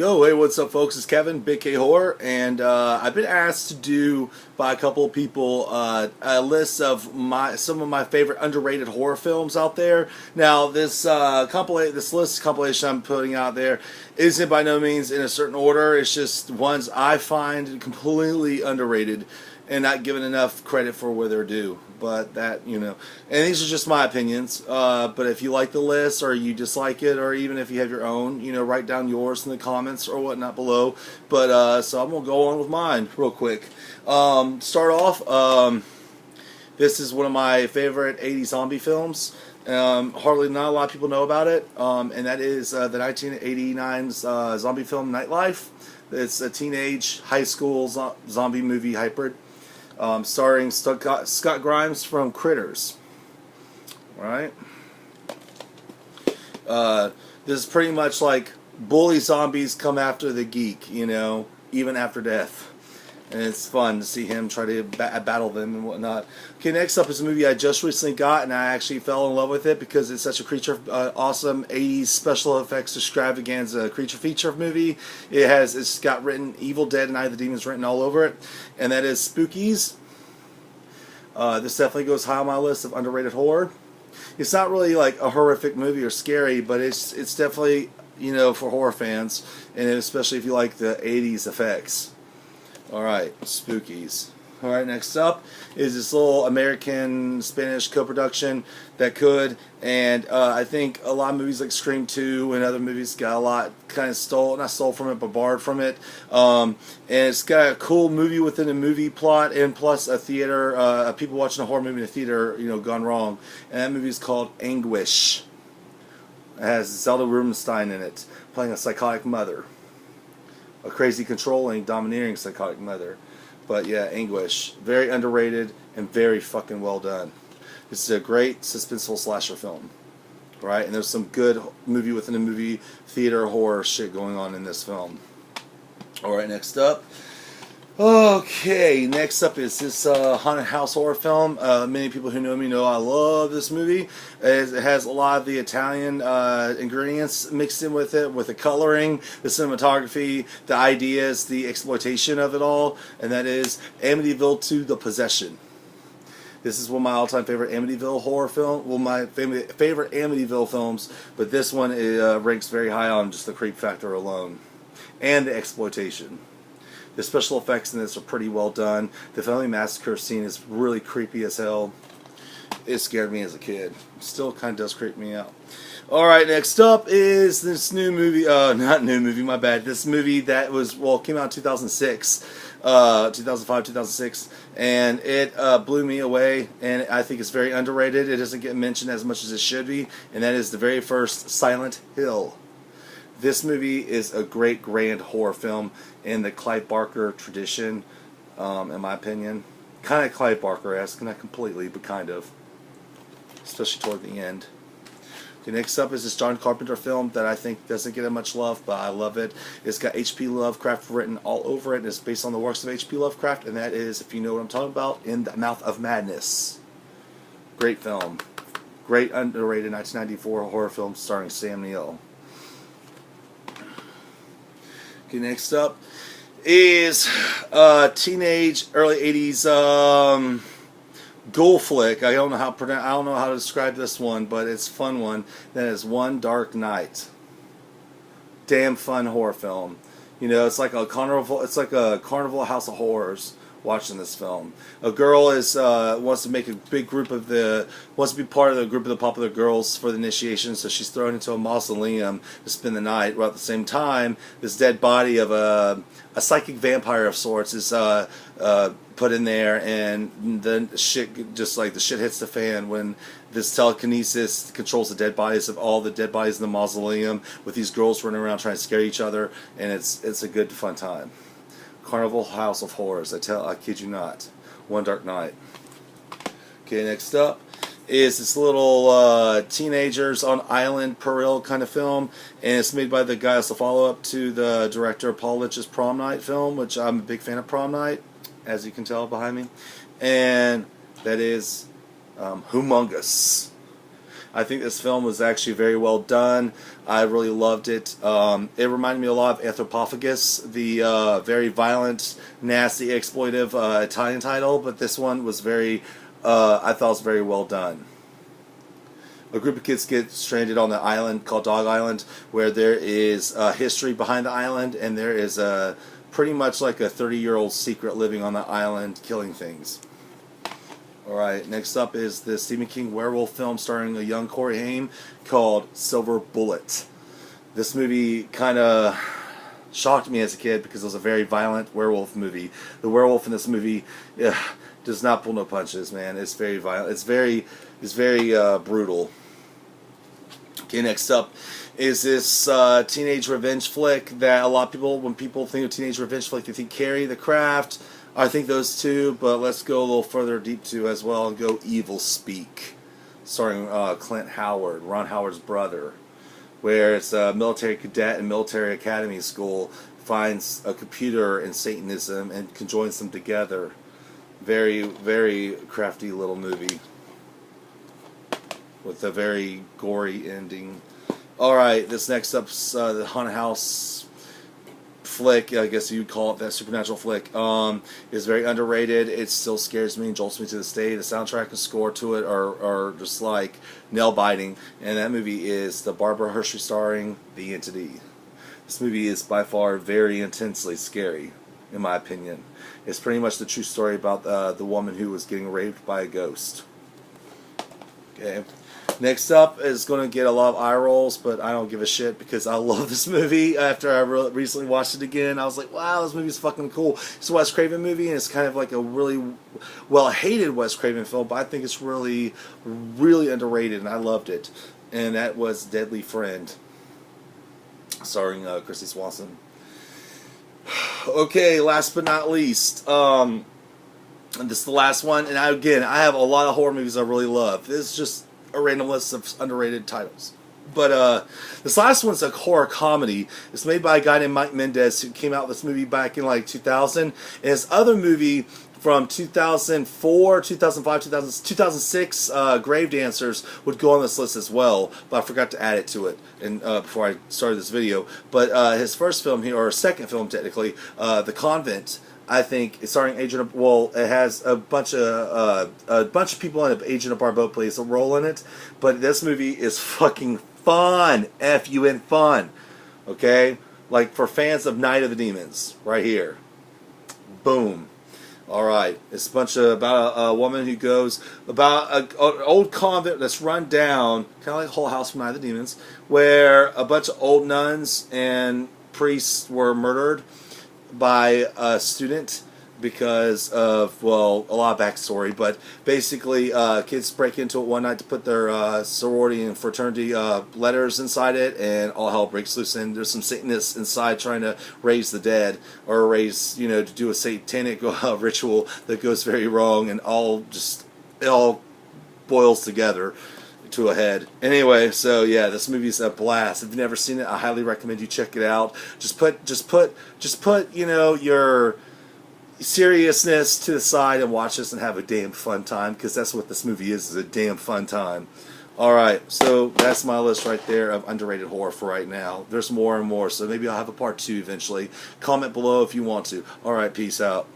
Yo, hey, what's up, folks? It's Kevin, Big K Horror, and I've been asked to do by a couple of people a list of some of my favorite underrated horror films out there. Now, this list compilation I'm putting out there isn't by no means in a certain order. It's just ones I find completely underrated and not given enough credit for where they're due. But and these are just my opinions. But if you like the list or you dislike it, or even if you have your own, write down yours in the comments or whatnot below. But so I'm gonna go on with mine real quick. Start off. This is one of my favorite '80s zombie films. Hardly not a lot of people know about it, and that is the 1989 zombie film Nightlife. It's a teenage high school zombie movie hybrid. Starring Scott Grimes from Critters. Right? This is pretty much like bully zombies come after the geek, even after death. And it's fun to see him try to battle them and whatnot. Okay, next up is a movie I just recently got, and I actually fell in love with it because it's such a awesome 80s special effects extravaganza creature feature movie. It's got written Evil Dead and Night of the Demons written all over it, and that is Spookies. This definitely goes high on my list of underrated horror. It's not really like a horrific movie or scary, but it's definitely, for horror fans, and especially if you like the 80s effects. Alright, Spookies. Alright, next up is this little American-Spanish co-production that could, and I think a lot of movies like Scream 2 and other movies got a lot kind of not stole from it, but borrowed from it. And it's got a cool movie within a movie plot, and plus a theater, people watching a horror movie in a theater, gone wrong. And that movie is called Anguish. It has Zelda Rubinstein in it, playing a psychotic mother. A crazy, controlling, domineering psychotic mother. But yeah, Anguish. Very underrated and very fucking well done. This is a great suspenseful slasher film. Right? And there's some good movie within a movie theater horror shit going on in this film. Alright, next up. Okay, next up is this haunted house horror film. Many people who know me know I love this movie. It has a lot of the Italian ingredients mixed in with it, with the coloring, the cinematography, the ideas, the exploitation of it all, and that is Amityville 2: The Possession. This is one of my all-time favorite Amityville horror film. Well, my favorite Amityville films, but this one ranks very high on just the creep factor alone, and the exploitation. The special effects in this are pretty well done. The family massacre scene is really creepy as hell. It scared me as a kid. Still kind of does creep me out. Alright, next up is this new movie. Not new movie, my bad. This movie that came out in 2006. 2005, 2006. And it blew me away. And I think it's very underrated. It doesn't get mentioned as much as it should be. And that is the very first Silent Hill. This movie is a great grand horror film in the Clive Barker tradition, in my opinion. Kind of Clive Barker-esque, not completely, but kind of. Especially toward the end. Okay, next up is this John Carpenter film that I think doesn't get much love, but I love it. It's got H.P. Lovecraft written all over it, and it's based on the works of H.P. Lovecraft, and that is, if you know what I'm talking about, In the Mouth of Madness. Great film. Great underrated 1994 horror film starring Sam Neill. Okay, next up is teenage, early 80s ghoul flick. I don't know how to describe this one, but it's a fun one. That is One Dark Night. Damn fun horror film. It's like a carnival. It's like a carnival House of Horrors. Watching this film, a girl wants to make a big group wants to be part of the group of the popular girls for the initiation, so she's thrown into a mausoleum to spend the night. While at the same time, this dead body of a psychic vampire of sorts is put in there, and then the shit hits the fan when this telekinesis controls the dead bodies of all the dead bodies in the mausoleum, with these girls running around trying to scare each other, and it's a good fun time. Carnival House of Horrors. I kid you not. One Dark Night. Okay, next up is this little teenagers on island Peril kind of film, and it's made by the guy that's a follow-up to the director of Paul Lynch's Prom Night film, which I'm a big fan of Prom Night, as you can tell behind me, and that is Humongous. I think this film was actually very well done. I really loved it. It reminded me a lot of Anthropophagus, the very violent, nasty, exploitive Italian title, but this one was very, I thought it was very well done. A group of kids get stranded on the island called Dog Island, where there is history behind the island, and there is a pretty much like a 30-year-old secret living on the island killing things. Alright, next up is the Stephen King werewolf film starring a young Corey Haim called Silver Bullet. This movie kind of shocked me as a kid because it was a very violent werewolf movie. The werewolf in this movie does not pull no punches, man. It's very violent. It's very brutal. Okay, next up is this teenage revenge flick that a lot of people, when people think of teenage revenge flick, they think Carrie, The Craft. I think those two, but let's go a little further deep too as well and go Evil Speak, starring Clint Howard, Ron Howard's brother, where it's a military cadet in military academy school finds a computer and Satanism and conjoins them together. Very, very crafty little movie with a very gory ending. Alright, this next up's the Haunted House flick, I guess you'd call it that, supernatural flick. Is very underrated. It still scares me and jolts me to this day. The soundtrack and score to it are just like nail-biting. And that movie is the Barbara Hershey starring The Entity. This movie is by far very intensely scary, in my opinion. It's pretty much the true story about the woman who was getting raped by a ghost. Okay. Next up is going to get a lot of eye rolls, but I don't give a shit because I love this movie. After I recently watched it again, I was like, wow, this movie's fucking cool. It's a Wes Craven movie, and it's kind of like a really well-hated Wes Craven film, but I think it's really, really underrated, and I loved it. And that was Deadly Friend, starring Kristy Swanson. Okay, last but not least, and this is the last one, and I have a lot of horror movies I really love. This is just a random list of underrated titles. But this last one's a horror comedy. It's made by a guy named Mike Mendez who came out with this movie back in like 2000. And his other movie from 2004, 2005, 2006, Grave Dancers, would go on this list as well, but I forgot to add it to it and before I started this video. But his first film here, or second film technically, The Convent, I think it's starring Agent. Well, it has a bunch of people in it. Agent Barbeau plays a role in it, but this movie is fucking fun. F-U-N fun. Okay, like for fans of Night of the Demons, right here. Boom. All right, it's about a woman who goes about an old convent that's run down, kind of like Whole House from Night of the Demons, where a bunch of old nuns and priests were murdered by a student because of, well, a lot of backstory, but basically kids break into it one night to put their sorority and fraternity letters inside it, and all hell breaks loose, and there's some Satanists inside trying to raise the dead, or raise, to do a satanic ritual that goes very wrong, and it all boils together to a head. Anyway, so yeah, this movie's a blast. If you've never seen it, I highly recommend you check it out. Just put your seriousness to the side and watch this and have a damn fun time, because that's what this movie is a damn fun time. Alright, so that's my list right there of underrated horror for right now. There's more and more, so maybe I'll have a part 2 eventually. Comment below if you want to. Alright, peace out.